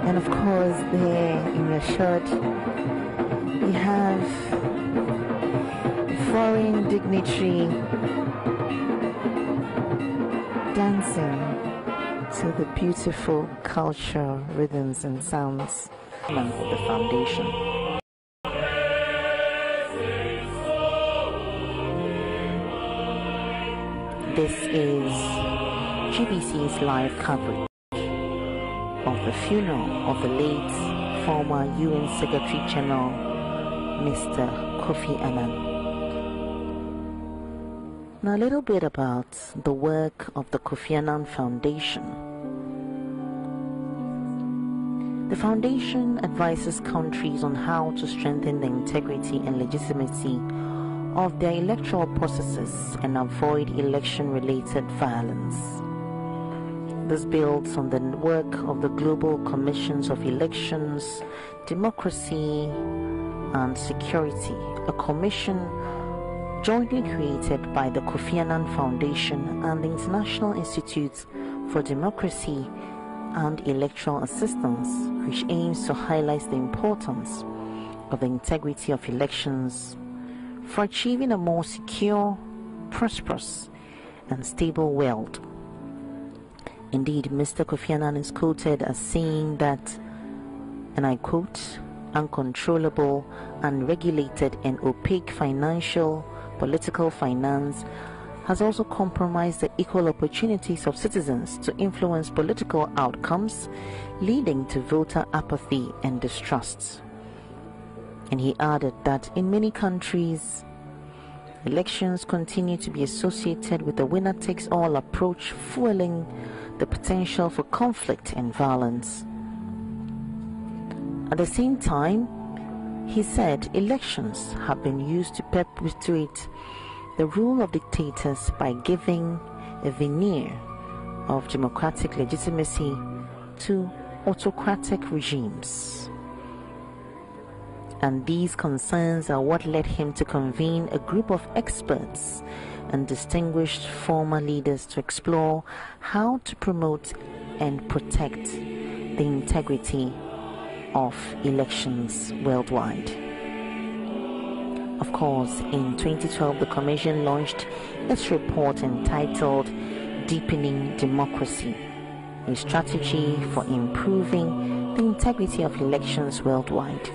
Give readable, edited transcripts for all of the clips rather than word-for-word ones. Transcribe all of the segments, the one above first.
And of course, there in your shot, we have a foreign dignitary dancing to the beautiful culture, rhythms, and sounds of the foundation. This is GBC's live coverage of the funeral of the late former UN Secretary General, Mr. Kofi Annan. Now, a little bit about the work of the Kofi Annan Foundation. The foundation advises countries on how to strengthen the integrity and legitimacy of their electoral processes and avoid election-related violence. This builds on the work of the Global Commissions of Elections, Democracy and Security, a commission jointly created by the Kofi Annan Foundation and the International Institute for Democracy and Electoral Assistance, which aims to highlight the importance of the integrity of elections for achieving a more secure, prosperous, and stable world. Indeed, Mr. Kofi Annan is quoted as saying that, and I quote, "Uncontrollable, unregulated, and opaque political finance has also compromised the equal opportunities of citizens to influence political outcomes, leading to voter apathy and distrust." And he added that in many countries, elections continue to be associated with a winner-takes-all approach, fueling the potential for conflict and violence. At the same time, he said elections have been used to perpetuate the rule of dictators by giving a veneer of democratic legitimacy to autocratic regimes. And these concerns are what led him to convene a group of experts and distinguished former leaders to explore how to promote and protect the integrity of elections worldwide. Of course, in 2012, the Commission launched its report entitled Deepening Democracy, a strategy for improving the integrity of elections worldwide,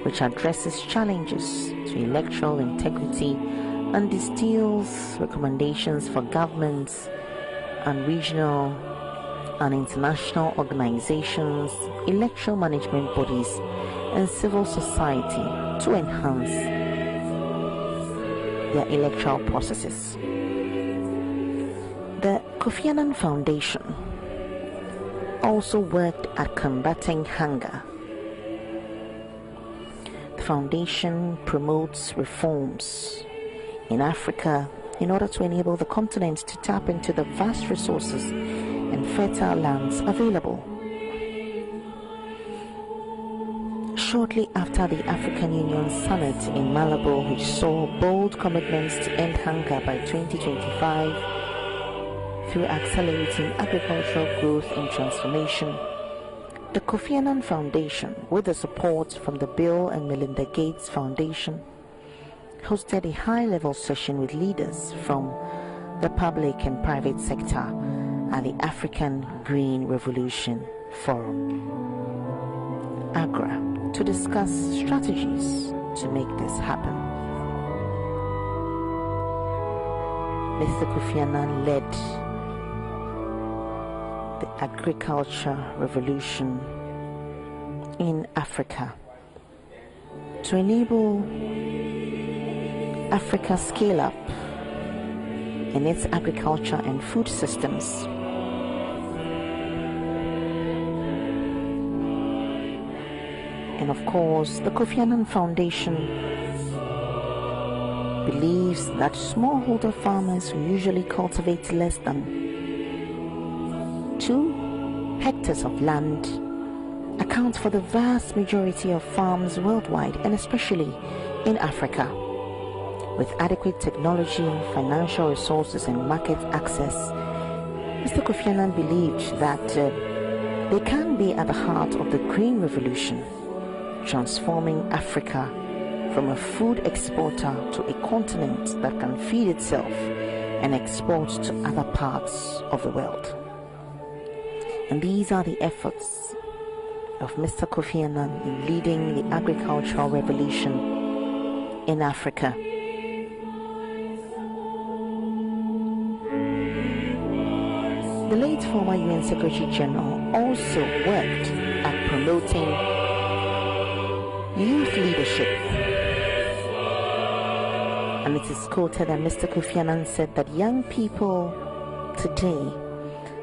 which addresses challenges to electoral integrity and distills recommendations for governments and regional and international organizations, electoral management bodies, and civil society to enhance their electoral processes. The Kofi Annan Foundation also worked at combating hunger. The foundation promotes reforms in Africa in order to enable the continent to tap into the vast resources and fertile lands available. Shortly after the African Union Summit in Malabo, which saw bold commitments to end hunger by 2025 through accelerating agricultural growth and transformation, the Kofi Annan Foundation, with the support from the Bill and Melinda Gates Foundation, hosted a high-level session with leaders from the public and private sector at the African Green Revolution Forum, AGRA, to discuss strategies to make this happen. Mr. Kofi Annan led the agriculture revolution in Africa to enable Africa scale up in its agriculture and food systems. And of course, the Kofi Annan Foundation believes that smallholder farmers who usually cultivate less than 2 hectares of land account for the vast majority of farms worldwide, and especially in Africa. With adequate technology, financial resources, and market access, Mr. Kofi Annan believed that They can be at the heart of the Green Revolution, transforming Africa from a food exporter to a continent that can feed itself and export to other parts of the world. And these are the efforts of Mr. Kofi Annan in leading the agricultural revolution in Africa. The late former UN Secretary General also worked at promoting youth leadership. And it is quoted that Mr. Kofi Annan said that young people today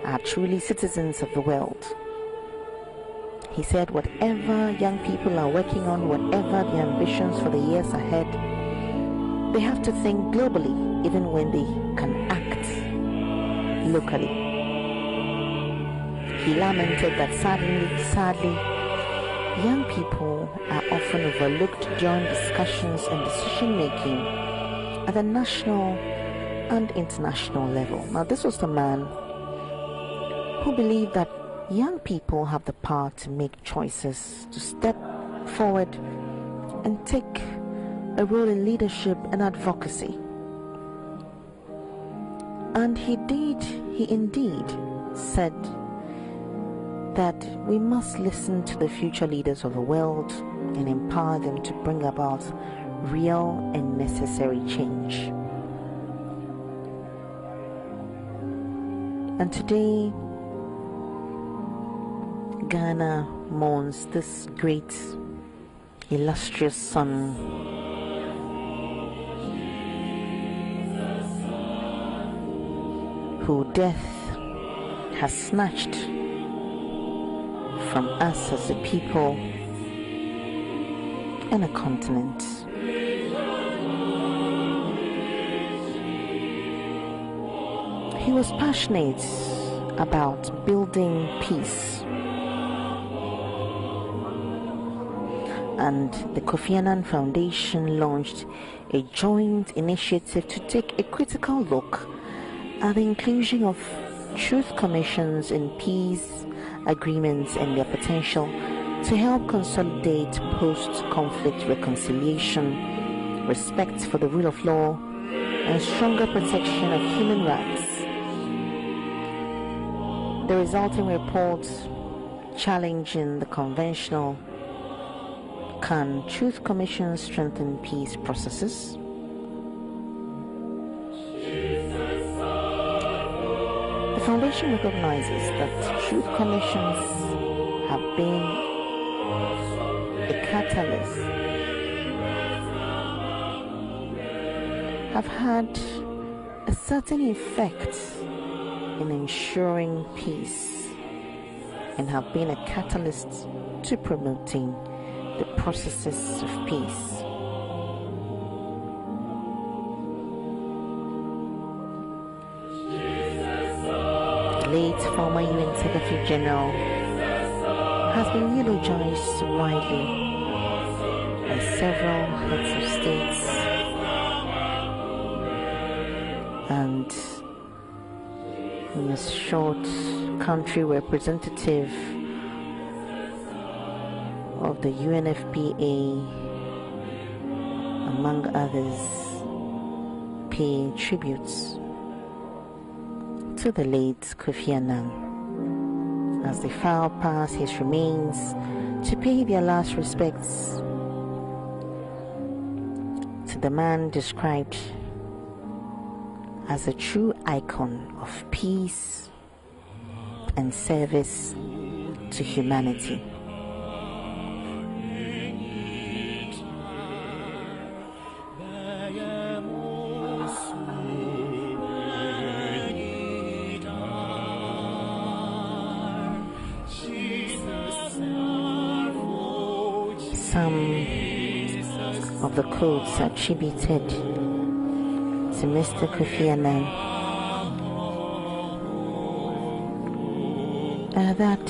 are truly citizens of the world. He said whatever young people are working on, whatever their ambitions for the years ahead, they have to think globally, even when they can act locally. He lamented that sadly, young people are often overlooked during discussions and decision-making at the national and international level. Now, this was the man who believed that young people have the power to make choices, to step forward and take a role in leadership and advocacy. And he indeed said that we must listen to the future leaders of the world and empower them to bring about real and necessary change. And today, Ghana mourns this great, illustrious son who death has snatched from us as a people and a continent. He was passionate about building peace, and the Kofi Annan Foundation launched a joint initiative to take a critical look at the inclusion of truth commissions in peace agreements and their potential to help consolidate post-conflict reconciliation, respect for the rule of law, and stronger protection of human rights. The resulting report challenging the conventional "Can truth commissions strengthen peace processes?" The Foundation recognizes that truth commissions have been a catalyst, have had a certain effect in ensuring peace, and have been a catalyst to promoting the processes of peace. The late former UN Secretary General has been eulogized widely by several heads of states and Ms. Short, country representative of the UNFPA, among others, paying tributes to the late Kofi Annan as they file past his remains to pay their last respects to the man described as a true icon of peace and service to humanity. Some of the quotes attributed to Mr. Kofi Annan are that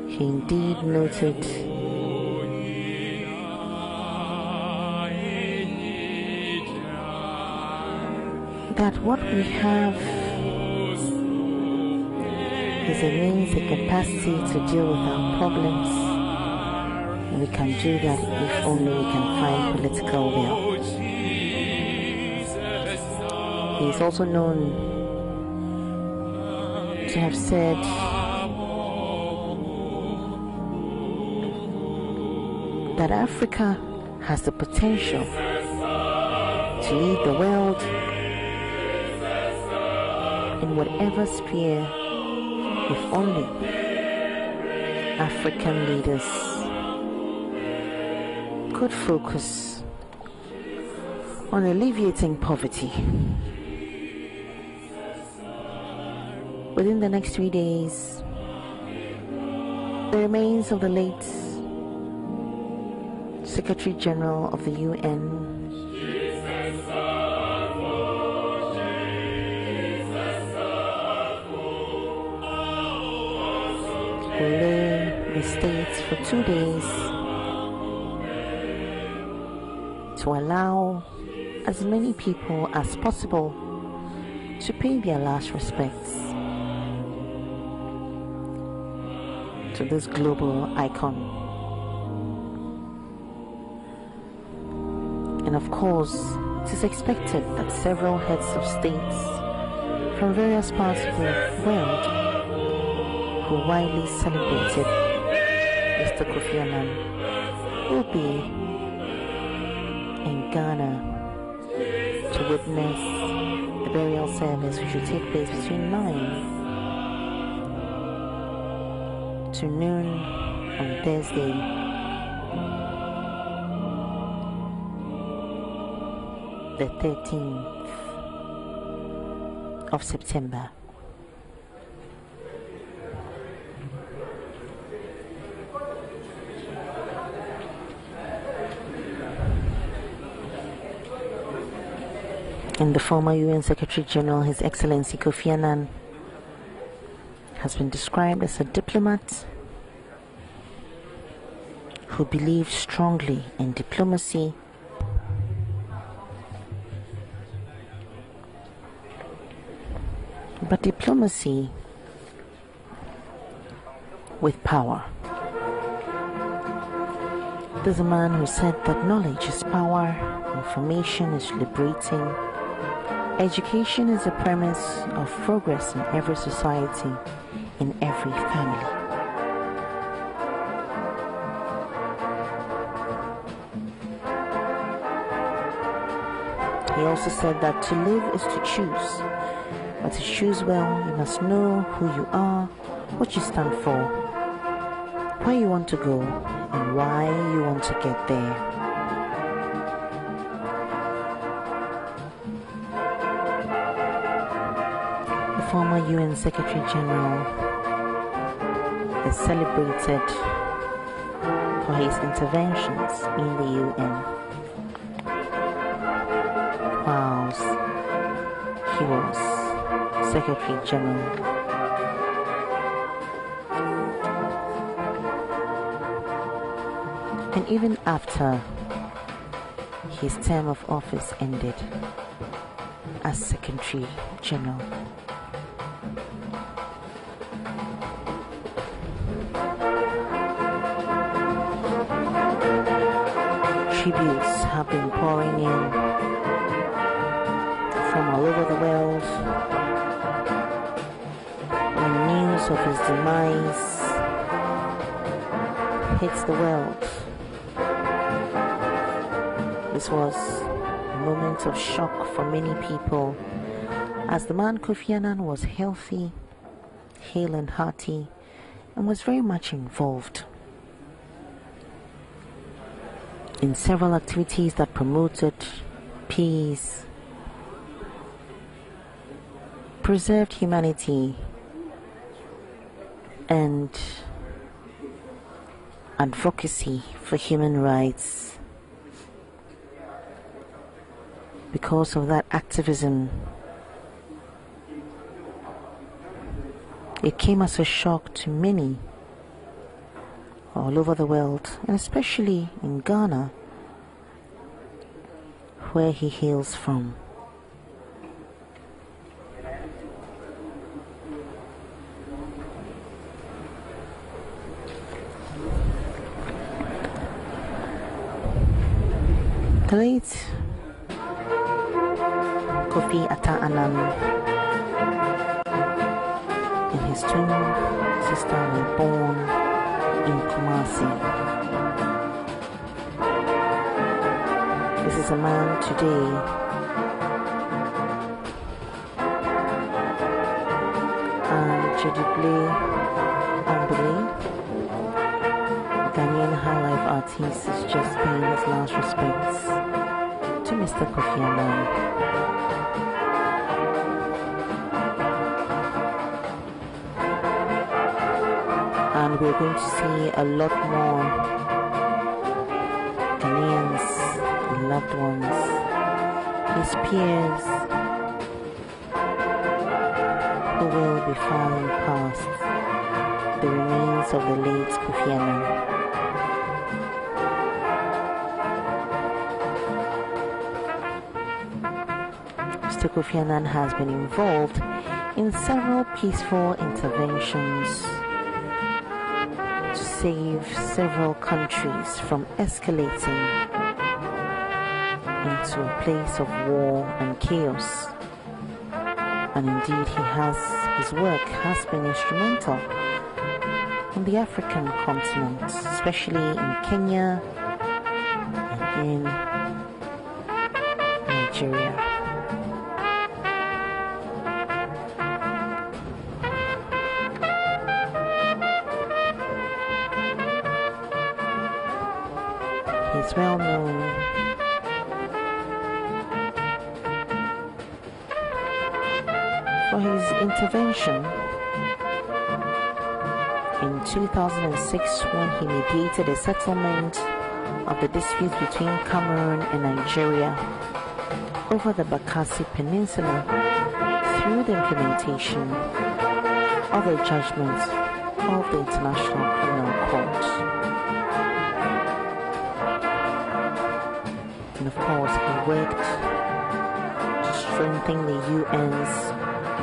he indeed noted that what we have There's a means, a capacity to deal with our problems. And we can do that if only we can find political will. He is also known to have said that Africa has the potential to lead the world in whatever sphere if only African leaders could focus on alleviating poverty. Within the next 3 days, the remains of the late Secretary General of the UN will lay the states for 2 days to allow as many people as possible to pay their last respects to this global icon. And of course, it is expected that several heads of states from various parts of the world who widely celebrated Mr. Kofi Annan will be in Ghana to witness the burial service, which will take place between 9 to noon on Thursday, the 13th of September. And the former UN Secretary General, His Excellency Kofi Annan, has been described as a diplomat who believed strongly in diplomacy but diplomacy with power. There's a man who said that knowledge is power, information is liberating, education is the premise of progress in every society, in every family. He also said that to live is to choose. But to choose well, you must know who you are, what you stand for, where you want to go, and why you want to get there. The former UN Secretary General is celebrated for his interventions in the UN, whilst he was Secretary General. And even after his term of office ended as Secretary General, tributes have been pouring in from all over the world. When news of his demise hits the world, this was a moment of shock for many people, as the man Kofi Annan was healthy, hale and hearty, and was very much involved in several activities that promoted peace, preserved humanity, and advocacy for human rights. Because of that activism, it came as a shock to many all over the world, and especially in Ghana, where he hails from. The late Kofi Annan and his twin sister were born in Kumasi. This is a man today Jedible Ambele, Ghanaian high life artist, is just paying his last respects to Mr. Kofi Annan. And we're going to see a lot more Ghanaians, loved ones, his peers, who will be filing past the remains of the late Kofi Annan. Mr. Kofi Annan has been involved in several peaceful interventions to save several countries from escalating into a place of war and chaos. And indeed, his work has been instrumental on the African continent, especially in Kenya and in Nigeria. He's well known for his intervention in 2006 when he mediated a settlement of the dispute between Cameroon and Nigeria over the Bakassi Peninsula through the implementation of a judgment of the International Criminal Court. And of course, he worked to strengthen the UN's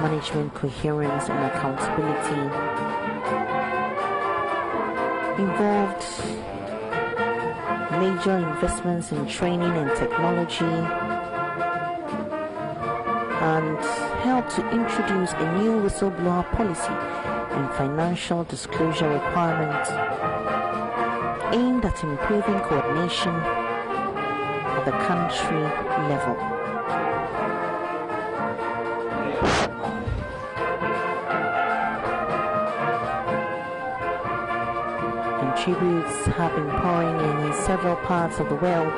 management coherence and accountability, involved major investments in training and technology, and helped to introduce a new whistleblower policy and financial disclosure requirement aimed at improving coordination at the country level. Tributes have been pouring in several parts of the world.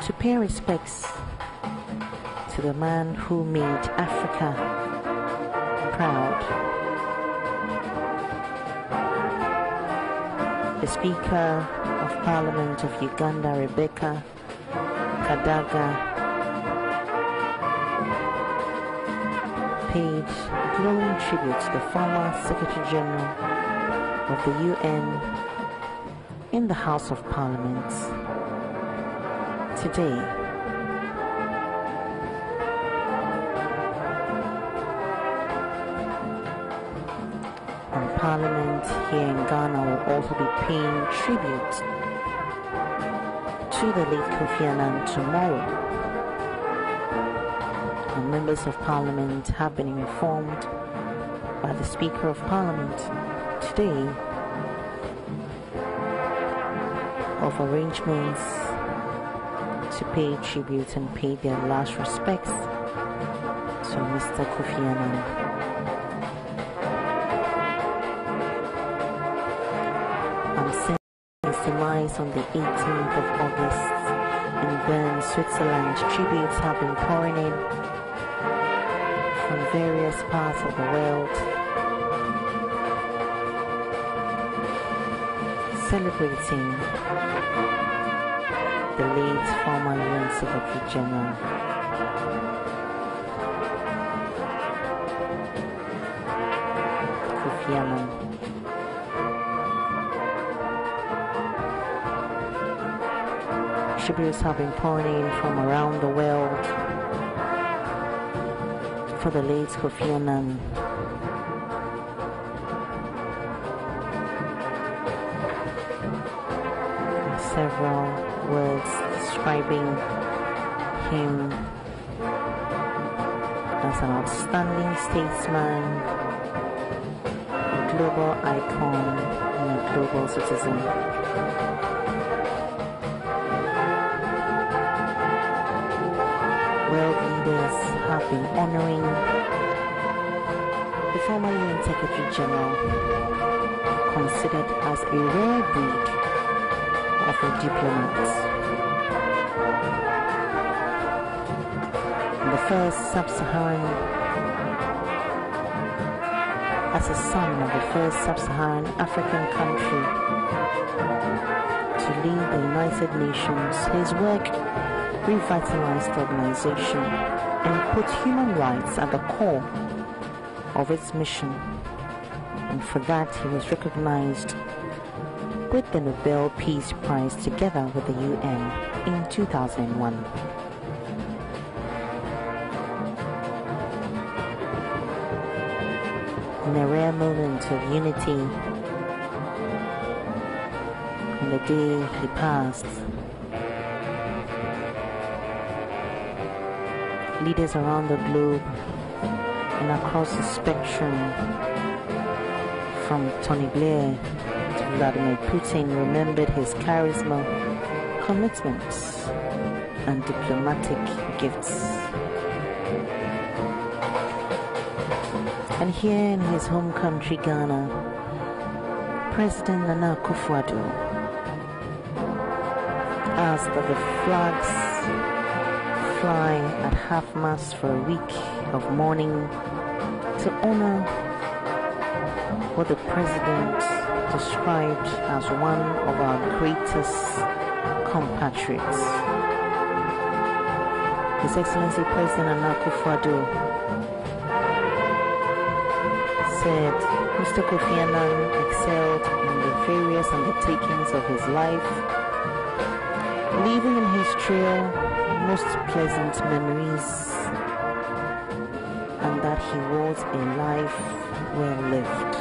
To pay respects to the man who made Africa proud. The Speaker of Parliament of Uganda, Rebecca Kadaga, paid glowing tribute to the former Secretary General of the UN in the House of Parliament today. And Parliament here in Ghana will also be paying tribute to the late Kofi Annan tomorrow. Members of Parliament have been informed by the Speaker of Parliament today of arrangements to pay tribute and pay their last respects to Mr. Kofi Annan. I'm saying his demise on the 18th of August in Bern, Switzerland. Tributes have been pouring in from various parts of the world, celebrating the late former UN Secretary General. Kofi Annan. Tributes have been pouring in from around the world for the late Kofi Annan. several words describing him as an outstanding statesman, a global icon, and a global citizen. World leaders have been honoring the former UN Secretary General, considered as a rare breed of a diplomat. The first sub-Saharan, as a son of the first sub-Saharan African country to lead the United Nations, his work revitalized the organization and put human rights at the core of its mission, and for that he was recognized with the Nobel Peace Prize together with the UN in 2001. In a rare moment of unity, on the day he passed, leaders around the globe and across the spectrum, from Tony Blair to Vladimir Putin, remembered his charisma, commitments, and diplomatic gifts. And here in his home country, Ghana, President Nana Akufo-Addo asked that the flags fly at half-mast for a week of mourning to honor what the President described as one of our greatest compatriots. His Excellency President Nana Akufo-Addo said Mr. Kofi Annan excelled in the various undertakings of his life, leaving in his trail most pleasant memories, and that he was a life well lived.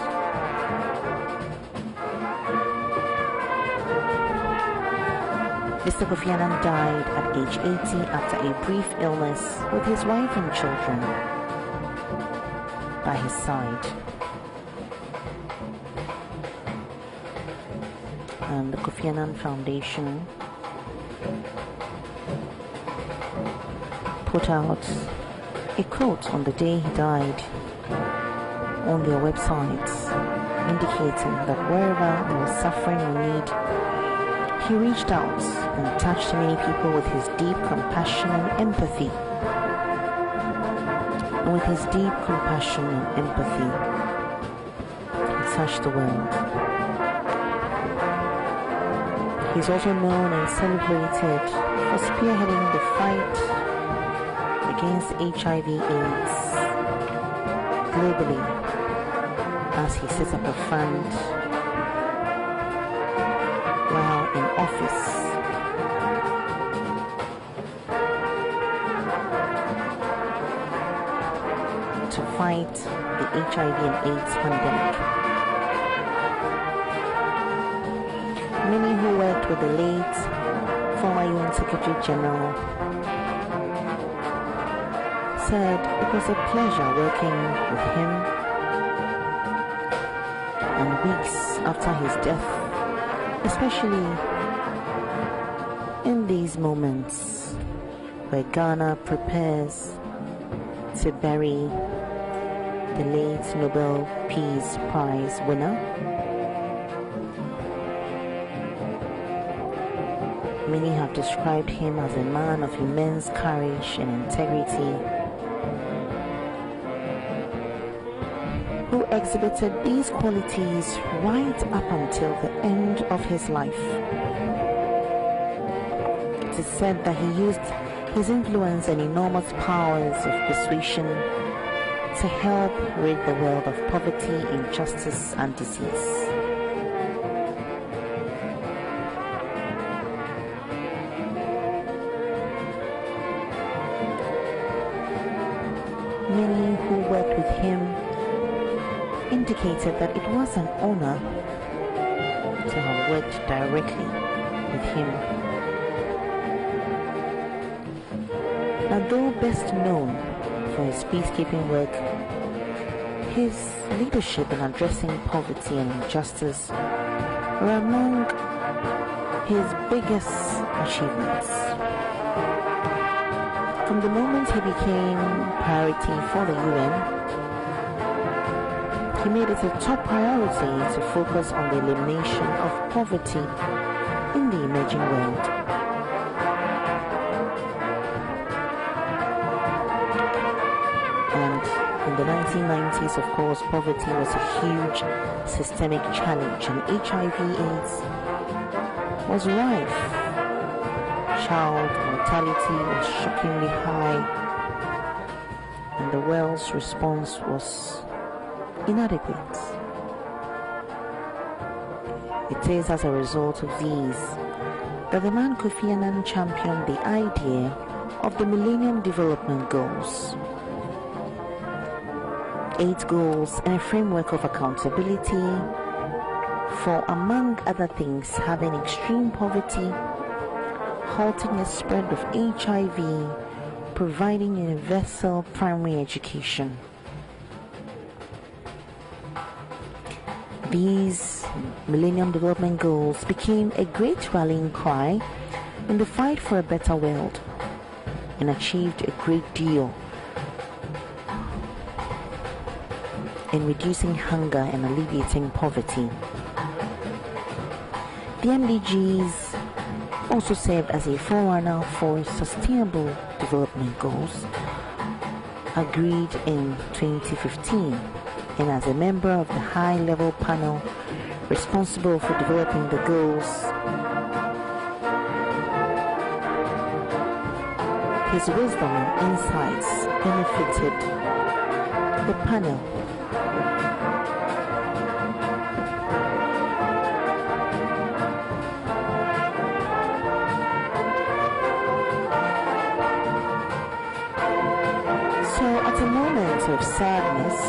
Mr. Kofi Annan died at age 80 after a brief illness with his wife and children by his side. And the Kofi Annan Foundation put out a quote on the day he died on their website, indicating that wherever there was suffering or need, he reached out and touched many people with his deep compassion and empathy. And with his deep compassion and empathy, he touched the world. He's also known and celebrated for spearheading the fight against HIV/AIDS globally, as he sets up a fund while in office to fight the HIV and AIDS pandemic. Many who worked with the late former UN Secretary General said it was a pleasure working with him, and weeks after his death, especially in these moments where Ghana prepares to bury the late Nobel Peace Prize winner, many have described him as a man of immense courage and integrity, who exhibited these qualities right up until the end of his life. It is said that he used his influence and enormous powers of persuasion to help rid the world of poverty, injustice, and disease. Many who worked with him indicated that it was an honor to have worked directly with him. Now, though best known for his peacekeeping work, his leadership in addressing poverty and injustice were among his biggest achievements. From the moment he became priority for the UN, he made it a top priority to focus on the elimination of poverty in the emerging world. And in the 1990s, of course, poverty was a huge systemic challenge, and HIV/AIDS was rife. Child mortality was shockingly high, and the world's response was inadequate. It is as a result of these that the man Kofi Annan championed the idea of the Millennium Development Goals. 8 goals and a framework of accountability for, among other things, having extreme poverty, halting the spread of HIV, providing universal primary education. These Millennium Development Goals became a great rallying cry in the fight for a better world and achieved a great deal in reducing hunger and alleviating poverty. The MDGs also served as a forerunner for Sustainable Development Goals agreed in 2015, and as a member of the high-level panel responsible for developing the goals, his wisdom and insights benefited the panel. So at a moment of sadness,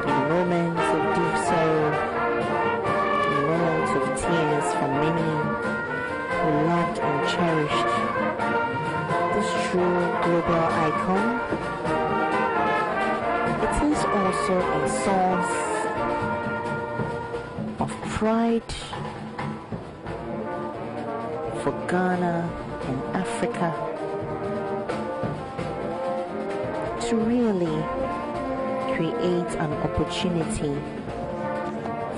in a moment of deep sorrow, in a moment of tears for many who loved and cherished this true global icon, it is also a source of pride for Ghana and Africa to really create an opportunity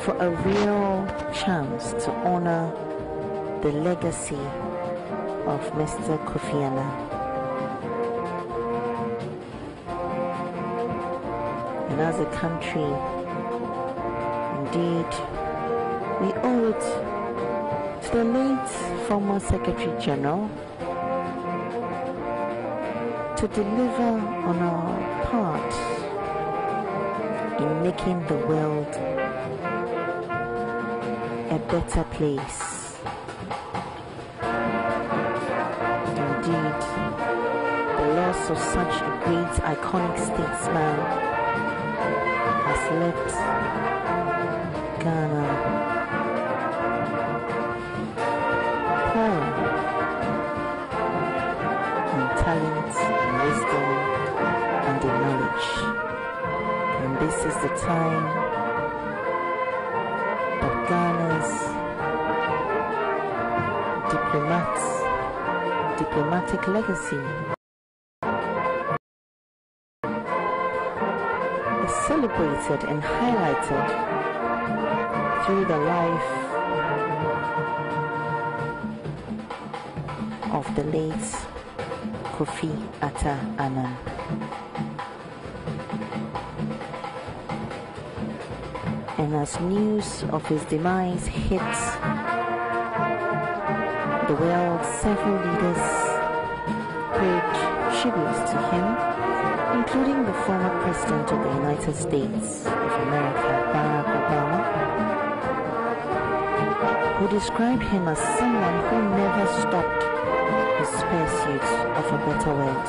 for a real chance to honor the legacy of Mr. Kofi Annan. And as a country, indeed, we owe it to the late former Secretary General to deliver on our part in making the world a better place. Indeed, the loss of such a great iconic statesman has left Ghana poor in talent, in wisdom, and in knowledge. And this is the time that Ghana's diplomatic legacy is celebrated and highlighted through the life of the late Kofi Annan. And as news of his demise hit the world, several leaders paid tribute to him, including the former President of the United States of America, Barack Obama, who described him as someone who never stopped his pursuit of a better world.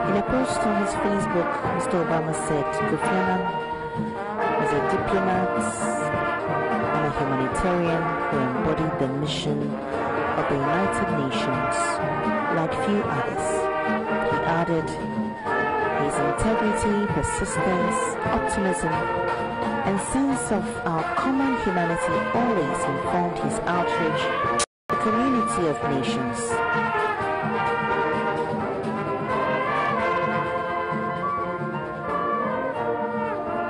In a post on his Facebook, Mr. Obama said Kofi Annan was a diplomat and a humanitarian who embodied the mission of the United Nations like few others. He added, his integrity, persistence, optimism, and sense of our common humanity always informed his outreach to the community of nations.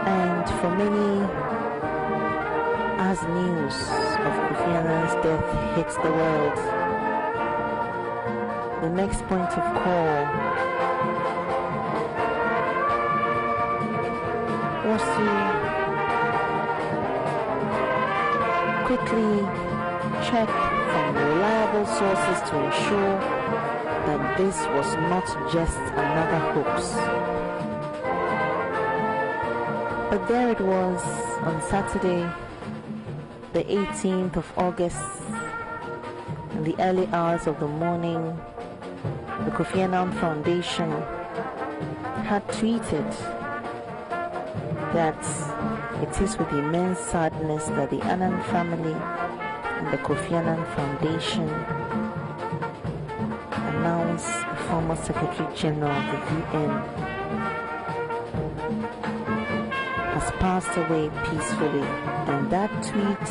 And for many, as news of Kofi Annan's death hits the world, the next point of call was to quickly check from reliable sources to ensure that this was not just another hoax. But there it was on Saturday, the 18th of August, in the early hours of the morning. The Kofi Annan Foundation had tweeted that it is with immense sadness that the Annan family and the Kofi Annan Foundation announce the former Secretary General of the UN has passed away peacefully. And that tweet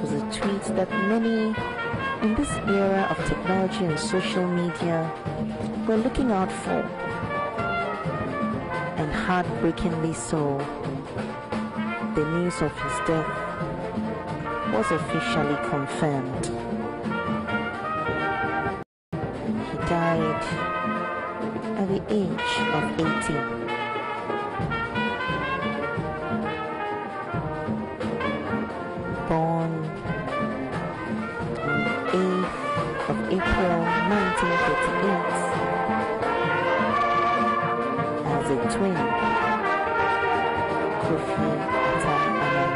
was a tweet that many in this era of technology and social media were looking out for. And heartbreakingly so, the news of his death was officially confirmed. He died at the age of 80. Born on the 8th of April 1938 as a twin, Kofi Annan.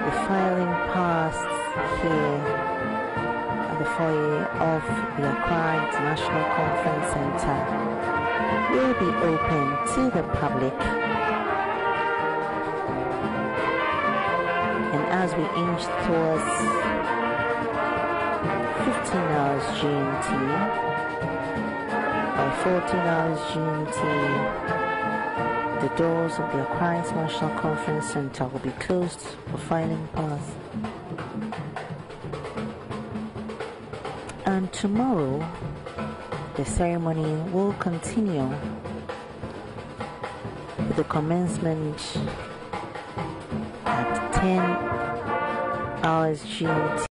The filing passed here at the foyer of the Accra International Conference Center will be open to the public. And as we inch towards 15 hours GMT, by 14 hours GMT, the doors of the Accra International Conference Center will be closed for filing pass. And tomorrow, the ceremony will continue with the commencement at 10 hours GMT.